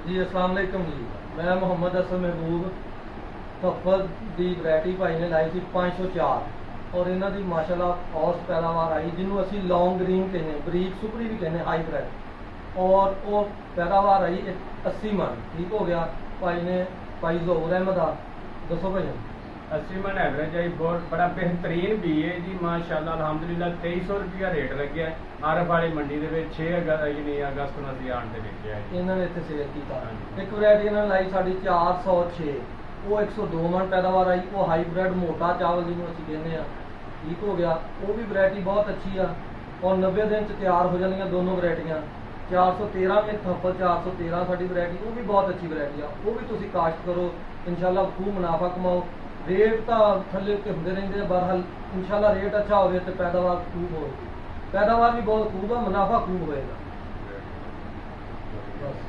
जी अस्सलाम वालेकुम जी। मैं मोहम्मद असल महबूब सफर की वैरायटी भाई ने लाई थी 504 और इन्हों की माशाल्लाह औसत पैदावार आई जिन्होंने असी लॉन्ग ग्रीन कहने बरीक सुपरी भी कहने हाईब्रिड और वो पैदावार आई 80 मन ठीक हो गया। भाई ने भाई जोहर अहमद दसो भाई 80 मन एवरेज आई बहुत बड़ा बेहतरीन भी है जी माशाल्लाह अल्हम्दुलिल्लाह 2300 रुपया रेट लगे आरफ वाली मंडी के 6 अगस्त ਨੂੰ ਅਸੀਂ ਆਣ ਦੇ ਵੇਚਿਆ ਹੈ ਇਹਨਾਂ ਨੇ ਇੱਥੇ ਸੇਲ ਕੀਤਾ। ਇੱਕ ਵੈਰਾਈਟੀ ਇਹਨਾਂ ਨੇ ਲਾਈ ਸਾਡੀ 406 ਉਹ 102 ਮਣ ਪੈਦਾਵਾਰ ਆਈ। ਉਹ ਹਾਈਬ੍ਰਿਡ ਮੋਟਾ ਚਾਵਲ ਜਿਹਨੂੰ ਅਸੀਂ ਕਹਿੰਦੇ ਆ ਠੀਕ ਹੋ ਗਿਆ। ਉਹ ਵੀ ਵੈਰਾਈਟੀ ਬਹੁਤ ਅੱਛੀ ਆ ਔਰ 90 ਦਿਨ ਚ ਤਿਆਰ ਹੋ ਜਾਂਦੀਆਂ ਦੋਨੋਂ ਵੈਰਾਈਟੀਆਂ। 413 ਵੀ ਥੱਫਲ 413 ਸਾਡੀ ਵੈਰਾਈਟੀ ਉਹ ਵੀ ਬਹੁਤ ਅੱਛੀ ਵੈਰਾਈਟੀ ਆ। ਉਹ ਵੀ ਤੁਸੀਂ ਕਾਸ਼ਤ ਕਰੋ ਇਨਸ਼ਾਅੱਲਾ ਖੂਬ ਮੁਨਾਫਾ ਕਮਾਓ। रेट तो थले उत्ते होंदे रहिंदे बहरहाल इंशाल्लाह रेट अच्छा होवे तो पैदावार खूब होगी। पैदावार भी बहुत खूब है मुनाफा खूब होएगा बस।